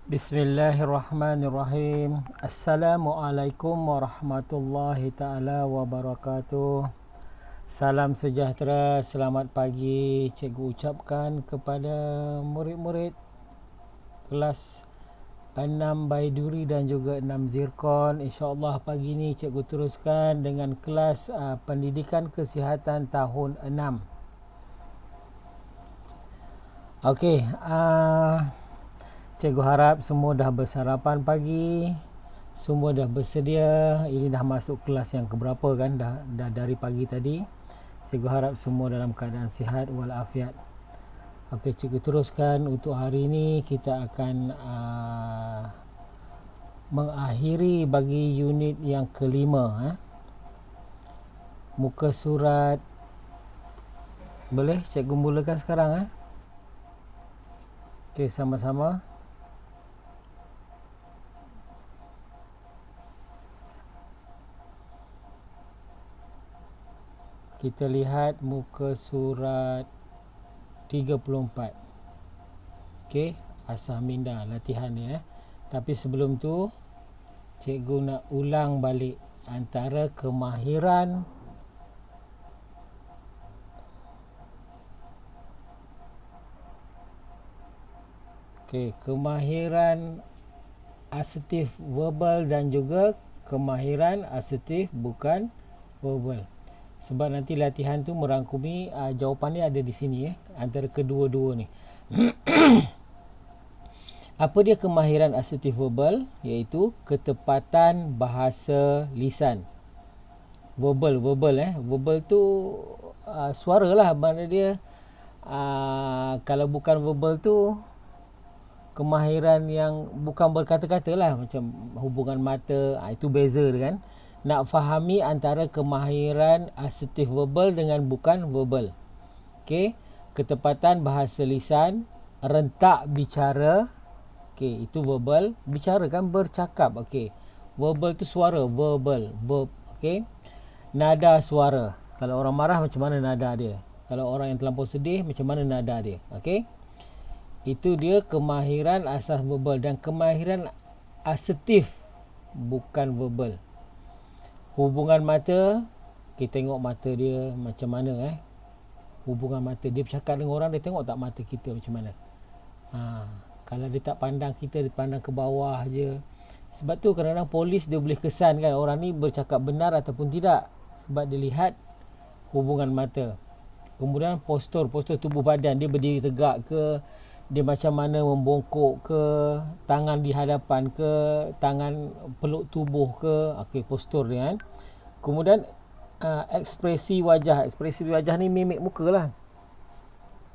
Bismillahirrahmanirrahim. Assalamualaikum warahmatullahi ta'ala wabarakatuh. Salam sejahtera, selamat pagi cikgu ucapkan kepada murid-murid kelas 6 Baiduri dan juga 6 Zirkon. InsyaAllah pagi ni cikgu teruskan dengan kelas pendidikan kesihatan tahun 6. Okey, cikgu harap semua dah bersarapan pagi, semua dah bersedia. Ini dah masuk kelas yang keberapa kan, dah dari pagi tadi. Cikgu harap semua dalam keadaan sihat walafiat. Okey, cikgu teruskan untuk hari ini. Kita akan mengakhiri bagi unit yang kelima. Muka surat, boleh cikgu mulakan sekarang? Okey, sama-sama. Kita lihat muka surat 34. Okey, asah minda latihan ni. Tapi sebelum tu cikgu nak ulang balik antara kemahiran kemahiran asertif verbal dan juga kemahiran asertif bukan verbal. Sebab nanti latihan tu merangkumi jawapan ni ada di sini antara kedua-dua ni. Apa dia kemahiran asertif verbal? Iaitu ketepatan bahasa lisan. Verbal tu suara lah. Makna dia kalau bukan verbal tu kemahiran yang bukan berkata-kata lah, macam hubungan mata, itu beza kan. Nak fahami antara kemahiran asertif verbal dengan bukan verbal. Okey, ketepatan bahasa lisan, rentak bicara. Okey, itu verbal. Bicara kan bercakap. Okey, verbal tu suara, verbal, verb. Okey, nada suara. Kalau orang marah macam mana nada dia? Kalau orang yang terlampau sedih macam mana nada dia? Okey, itu dia kemahiran asas verbal. Dan kemahiran asertif bukan verbal. Hubungan mata, kita tengok mata dia macam mana. Hubungan mata, dia bercakap dengan orang, dia tengok tak mata kita macam mana. Kalau dia tak pandang kita, dia pandang ke bawah je. Sebab tu kadang-kadang polis dia boleh kesan kan orang ni bercakap benar ataupun tidak, sebab dia lihat hubungan mata. Kemudian postur tubuh badan, dia berdiri tegak ke, dia macam mana membongkok ke, tangan di hadapan ke, tangan peluk tubuh ke. Okey, postur dia kan. Kemudian ekspresi wajah. Ekspresi wajah ni mimik muka lah.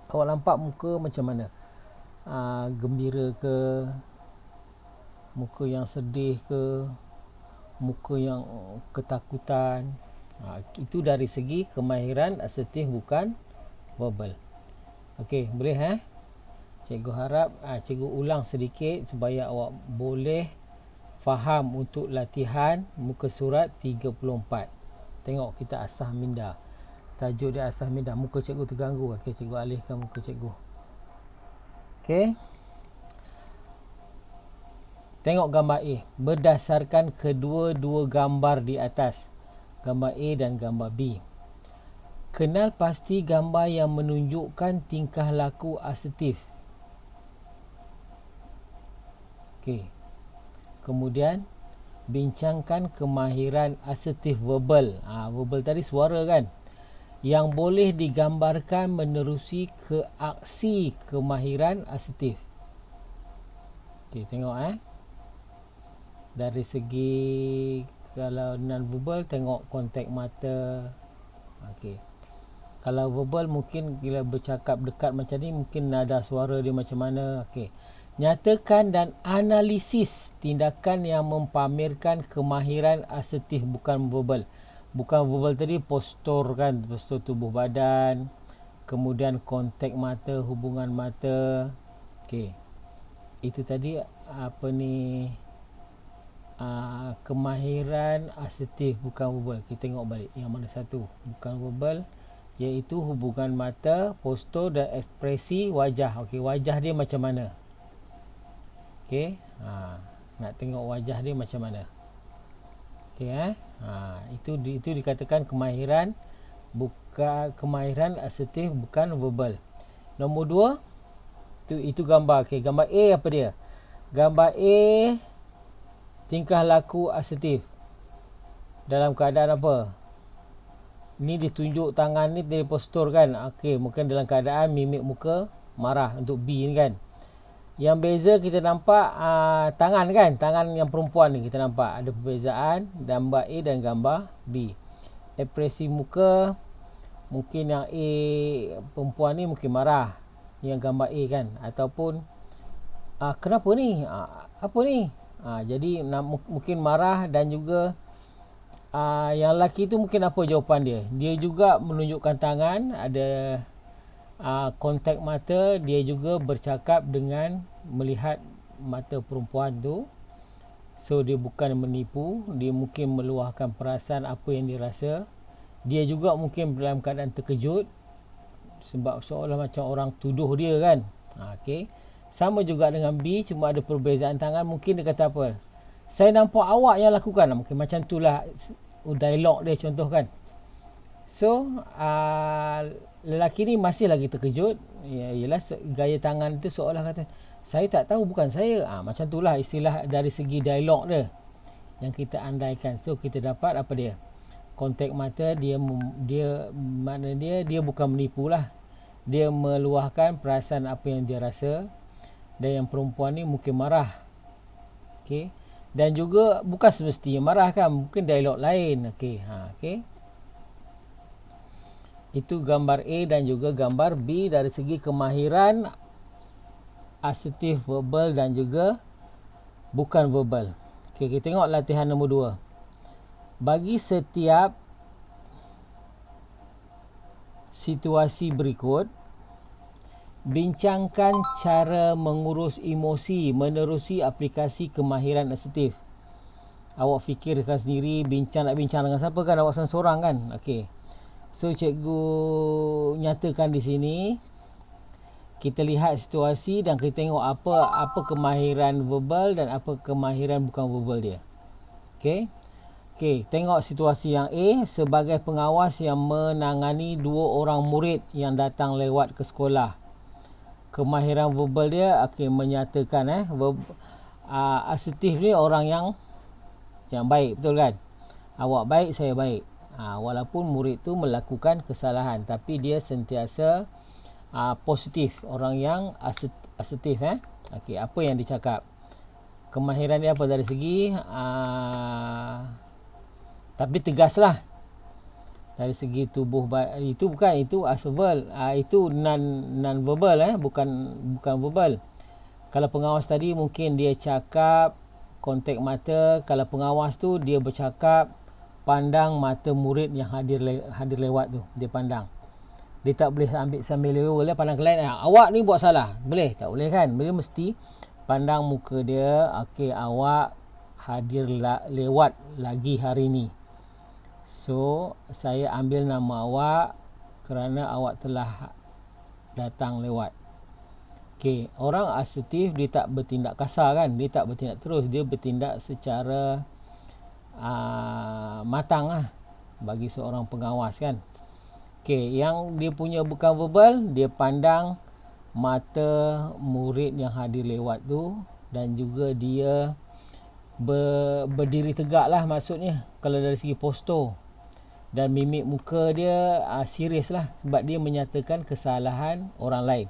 Awak nampak muka macam mana? Gembira ke, muka yang sedih ke, muka yang ketakutan. Itu dari segi kemahiran asertif bukan verbal. Okey, boleh cikgu harap cikgu ulang sedikit supaya awak boleh faham untuk latihan muka surat 34. Tengok kita asah minda. Tajuk dia asah minda. Muka cikgu terganggu. Okey, cikgu alihkan muka cikgu. Okey, tengok gambar A. Berdasarkan kedua-dua gambar di atas, gambar A dan gambar B, kenal pasti gambar yang menunjukkan tingkah laku asertif. Okey, kemudian bincangkan kemahiran asertif verbal. Verbal tadi suara kan, yang boleh digambarkan menerusi ke aksi kemahiran asertif. Okey, tengok dari segi kalau non verbal, tengok kontak mata. Okey, kalau verbal mungkin bila bercakap dekat macam ni, mungkin nada suara dia macam mana. Okey, nyatakan dan analisis tindakan yang mempamerkan kemahiran asertif bukan verbal. Bukan verbal tadi postur kan, postur tubuh badan, kemudian kontak mata, hubungan mata. Okey, itu tadi kemahiran asertif bukan verbal. Kita tengok balik yang mana satu bukan verbal, iaitu hubungan mata, postur dan ekspresi wajah. Okey, wajah dia macam mana? Okey, Nak tengok wajah dia macam mana. Okey itu dikatakan kemahiran, bukan kemahiran asertif, bukan verbal. Nombor 2 itu gambar. Okey, gambar A apa dia? Gambar A tingkah laku asertif. Dalam keadaan apa? Ni ditunjuk tangan ni dari postur kan. Okey, mungkin dalam keadaan mimik muka marah untuk B ni kan. Yang beza kita nampak tangan kan, tangan yang perempuan ni kita nampak ada perbezaan gambar A dan gambar B. Ekspresi muka mungkin yang A perempuan ni mungkin marah, yang gambar A kan, ataupun kenapa ni, apa ni, jadi mungkin marah. Dan juga yang lelaki tu mungkin apa jawapan dia. Dia juga menunjukkan tangan, ada kontak mata, dia juga bercakap dengan melihat mata perempuan tu. So dia bukan menipu, dia mungkin meluahkan perasaan apa yang dia rasa. Dia juga mungkin dalam keadaan terkejut sebab seolah macam orang tuduh dia kan. Okey. Sama juga dengan B, cuma ada perbezaan tangan. Mungkin dia kata apa, saya nampak awak yang lakukan. Mungkin macam itulah dialog dia, contoh kan. So lelaki ni masih lagi terkejut. Ialah gaya tangan tu seolah kata, saya tak tahu, bukan saya. Macam itulah istilah dari segi dialog dia yang kita andaikan. So kita dapat apa dia, kontak mata dia makna dia bukan menipu lah. Dia meluahkan perasaan apa yang dia rasa. Dan yang perempuan ni mungkin marah. Okey. Dan juga bukan semestinya marah kan, mungkin dialog lain. Okey. Okey. Itu gambar A dan juga gambar B dari segi kemahiran asertif, verbal dan juga bukan verbal. Okey, kita tengok latihan nombor 2. Bagi setiap situasi berikut, bincangkan cara mengurus emosi menerusi aplikasi kemahiran asertif. Awak fikirkan sendiri, nak bincang dengan siapa kan, awak seorang kan. Okey. So cikgu nyatakan di sini, kita lihat situasi dan kita tengok apa kemahiran verbal dan apa kemahiran bukan verbal dia. Okey. Okey, tengok situasi yang A. Sebagai pengawas yang menangani 2 orang murid yang datang lewat ke sekolah. Kemahiran verbal dia menyatakan asertif ni orang yang baik, betul kan? Awak baik, saya baik. Walaupun murid tu melakukan kesalahan, tapi dia sentiasa positif, orang yang asertif. Okey, apa yang dicakap? Kemahiran dia apa dari segi tapi tegaslah. Dari segi tubuh, itu bukan, itu verbal, itu non verbal, bukan verbal. Kalau pengawas tadi mungkin dia cakap kontak mata. Kalau pengawas tu dia bercakap pandang mata murid yang hadir lewat tu, dia pandang. Dia tak boleh ambil sambil lewat pandang ke lain. Awak ni buat salah, boleh? Tak boleh kan? Dia mesti pandang muka dia. Okey, awak hadir lewat lagi hari ni, so saya ambil nama awak kerana awak telah datang lewat. Okey, orang asertif dia tak bertindak kasar kan, dia tak bertindak terus, dia bertindak secara matang lah bagi seorang pengawas kan. Okey, yang dia punya bukan verbal, dia pandang mata murid yang hadir lewat tu. Dan juga dia berdiri tegak lah maksudnya, kalau dari segi postur. Dan mimik muka dia serius lah, sebab dia menyatakan kesalahan orang lain.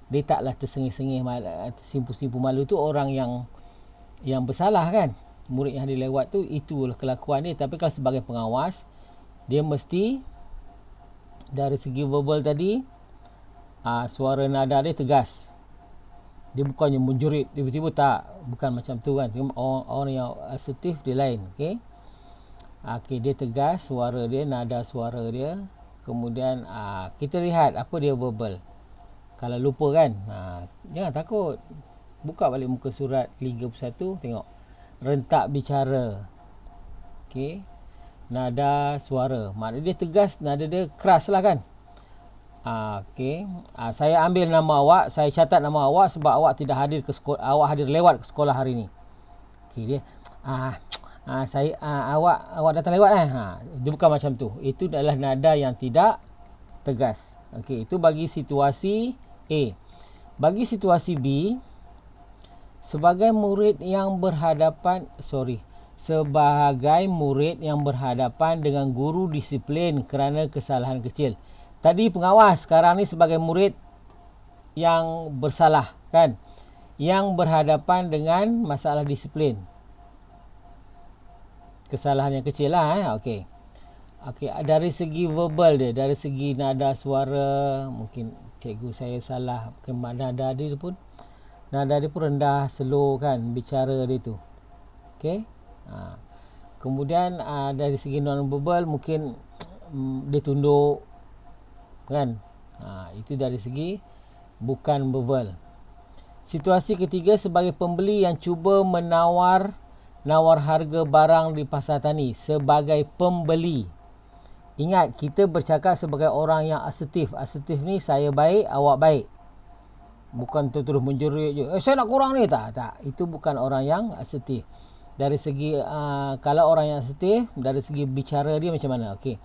Dia taklah tersengih-sengih, tersimpu-simpu malu. Tu orang yang bersalah kan, murid yang hadir lewat tu, itulah kelakuan dia. Tapi kalau sebagai pengawas, dia mesti dari segi verbal tadi, suara nada dia tegas. Dia bukannya menjerit tiba-tiba, tak, bukan macam tu kan. Orang yang asertif dia lain. Okey. Okey, dia tegas, suara dia, nada suara dia. Kemudian kita lihat apa dia verbal. Kalau lupa kan, jangan takut, buka balik muka surat 31, tengok rentak bicara. Okey, nada suara, maknanya dia tegas, nada dia keras lah kan. Okey. Saya ambil nama awak, saya catat nama awak sebab awak tidak hadir ke sekolah, awak hadir lewat ke sekolah hari ni. Okey dia. Awak datang lewat dia bukan macam tu. Itu adalah nada yang tidak tegas. Okey, itu bagi situasi A. Bagi situasi B, sebagai murid yang berhadapan dengan guru disiplin kerana kesalahan kecil. Tadi pengawas, sekarang ni sebagai murid yang bersalah, kan? Yang berhadapan dengan masalah disiplin. Kesalahan yang kecil lah. Okey. Okey, dari segi verbal dia, dari segi nada suara, mungkin cikgu saya salah. Nada dia pun rendah, slow kan, bicara dia tu. Okey. Kemudian dari segi non verbal mungkin dia tunduk kan. Itu dari segi bukan verbal. Situasi ketiga, sebagai pembeli yang cuba menawar harga barang di pasar tani. Sebagai pembeli, ingat kita bercakap sebagai orang yang asertif. Asertif ni saya baik, awak baik. Bukan terus menjerit je, saya nak kurang ni. Tak, itu bukan orang yang asertif. Dari segi kalau orang yang asertif, dari segi bicara dia macam mana? Okey.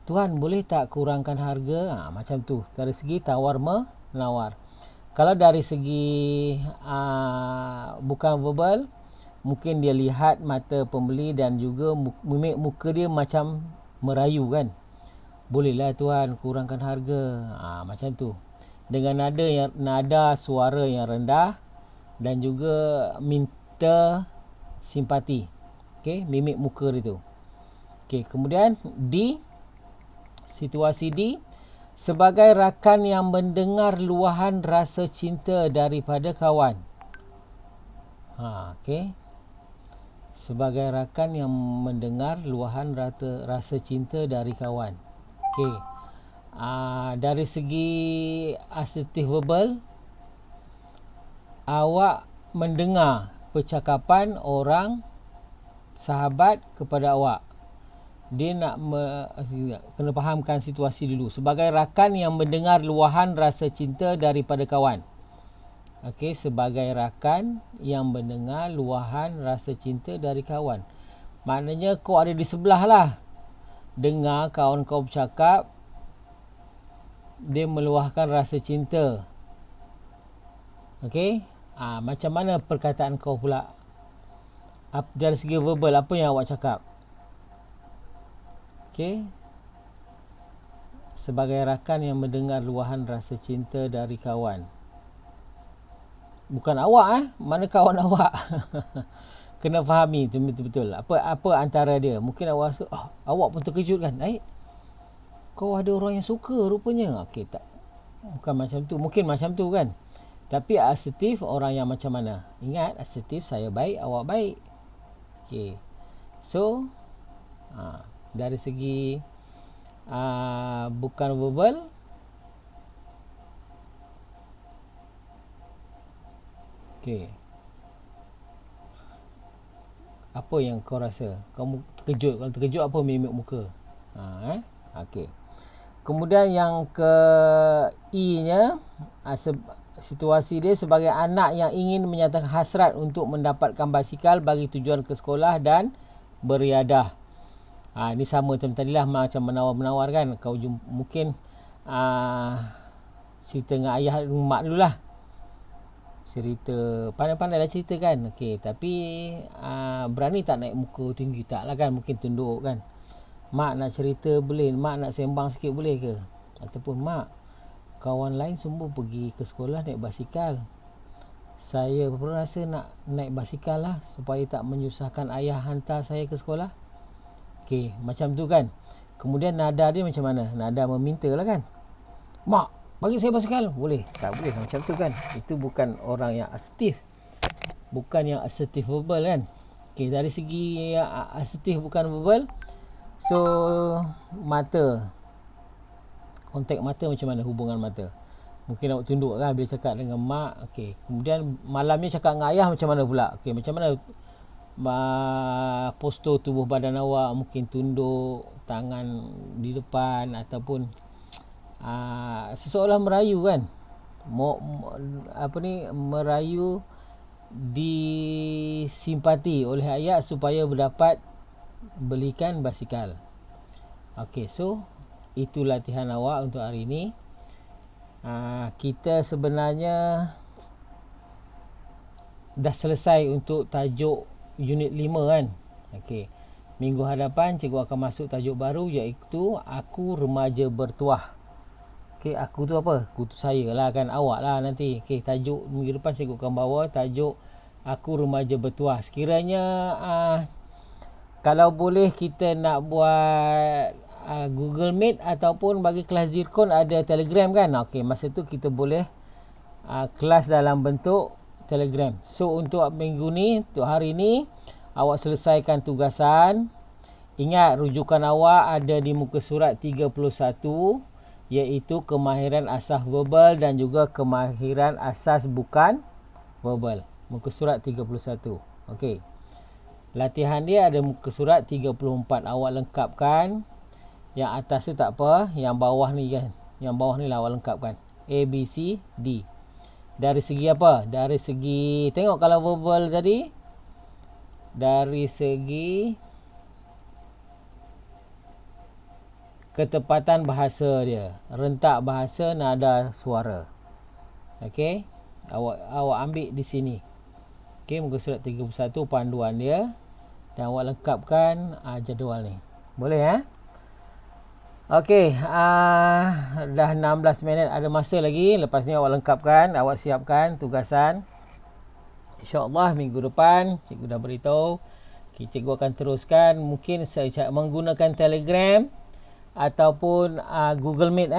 Tuan boleh tak kurangkan harga? Macam tu. Dari segi tawar menawar. Kalau dari segi bukan verbal, mungkin dia lihat mata pembeli dan juga mimik muka dia macam merayu kan. Bolehlah tuan kurangkan harga. Macam tu. Dengan nada suara yang rendah dan juga minta simpati. Okey, mimik muka dia tu. Okey, kemudian D, situasi D, sebagai rakan yang mendengar luahan rasa cinta daripada kawan. Okey. Sebagai rakan yang mendengar luahan rasa cinta dari kawan. Okey. Dari segi asertif verbal, awak mendengar percakapan orang sahabat kepada awak. Dia nak kena fahamkan situasi dulu. Sebagai rakan yang mendengar luahan rasa cinta daripada kawan. Okey, sebagai rakan yang mendengar luahan rasa cinta dari kawan. Maknanya kau ada di sebelah lah. Dengar kawan kau bercakap, dia meluahkan rasa cinta. Okey, macam mana perkataan kau pula? Dari segi verbal, apa yang awak cakap? Okey. Sebagai rakan yang mendengar luahan rasa cinta dari kawan. Bukan awak mana kawan awak. Kena fahami tu betul-betul. Apa antara dia? Mungkin awak rasa, awak pun terkejut kan? Kau ada orang yang suka rupanya. Okey, tak. Bukan macam tu. Mungkin macam tu kan. Tapi asertif orang yang macam mana? Ingat, asertif saya baik, awak baik. Okey. So, dari segi bukan verbal, okey, apa yang kau rasa? Kamu terkejut. Kalau terkejut, apa mimik muka? Okey. Kemudian yang ke E-nya, situasi dia sebagai anak yang ingin menyatakan hasrat untuk mendapatkan basikal bagi tujuan ke sekolah dan beriadah. Ini sama macam tadilah, macam menawar-menawar kan. Kau mungkin cerita dengan ayah mak dulu lah. Cerita, pandai-pandai lah cerita kan. Okey, tapi berani tak naik muka tinggi? Tak lah kan, mungkin tunduk kan. Mak nak cerita boleh, mak nak sembang sikit boleh ke? Ataupun mak, kawan lain semua pergi ke sekolah naik basikal, saya pun rasa nak naik basikal lah supaya tak menyusahkan ayah hantar saya ke sekolah. Okey, macam tu kan. Kemudian nada dia macam mana? Nada meminta lah kan. Mak, bagi saya basikal. Boleh? Tak boleh macam tu kan. Itu bukan orang yang asertif. Bukan yang asertif verbal kan. Okey, dari segi asertif bukan verbal, so mata, kontak mata macam mana, hubungan mata? Mungkin awak tunduk kan bila cakap dengan mak. Okey, kemudian malamnya cakap dengan ayah macam mana pula? Okey, macam mana postur tubuh badan awak? Mungkin tunduk, tangan di depan, ataupun seseolah merayu kan, merayu disimpati oleh ayah supaya berdapat belikan basikal. Okey, so itu latihan awak untuk hari ini. Kita sebenarnya dah selesai untuk tajuk unit 5 kan. Okey. Minggu hadapan cikgu akan masuk tajuk baru, iaitu aku remaja bertuah. Okey, aku tu apa? Aku tu saya lah kan, awak lah nanti. Okey, tajuk minggu depan cikgu akan bawa tajuk aku remaja bertuah. Sekiranya kalau boleh kita nak buat Google Meet ataupun bagi kelas Zircon ada Telegram kan. Okey, masa tu kita boleh kelas dalam bentuk Telegram. So untuk minggu ni, untuk hari ni, awak selesaikan tugasan. Ingat rujukan awak ada di muka surat 31, iaitu kemahiran asas verbal dan juga kemahiran asas bukan verbal. Muka surat 31. Okey. Latihan dia ada muka surat 34. Awak lengkapkan. Yang atas tu tak apa, yang bawah ni kan. Yang bawah ni lah awak lengkapkan. A, B, C, D. Dari segi apa? Dari segi, tengok kalau verbal tadi, dari segi ketepatan bahasa dia, rentak bahasa, nada suara. Okey, awak ambil di sini. Okey, muka surat 31 panduan dia, dan awak lengkapkan jadual ni. Boleh ya? Okey, dah 16 minit, ada masa lagi. Lepas ni awak lengkapkan, awak siapkan tugasan. InsyaAllah minggu depan cikgu dah beritahu, cikgu akan teruskan mungkin saya menggunakan Telegram ataupun Google Meet.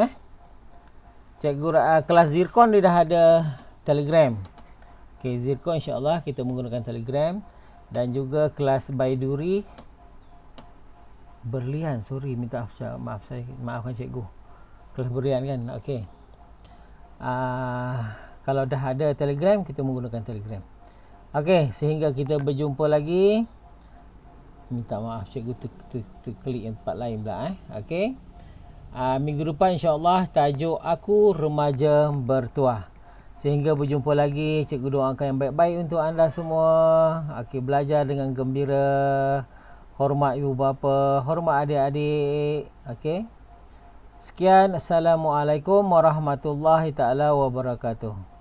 Cikgu kelas Zircon dia dah ada Telegram. Okey, Zircon insya-Allah kita menggunakan Telegram, dan juga kelas Baiduri Berlian, maafkan cikgu. Kelas Berlian kan. Okey. Kalau dah ada Telegram, kita menggunakan Telegram. Okey, sehingga kita berjumpa lagi. Minta maaf cikgu terklik yang tempat lain pula. Okey. Minggu depan insya-Allah tajuk aku remaja bertuah. Sehingga berjumpa lagi, cikgu doakan yang baik-baik untuk anda semua. Okey, belajar dengan gembira, hormat ibu bapa, hormat adik-adik. Okey. Sekian, assalamualaikum warahmatullahi taala wabarakatuh.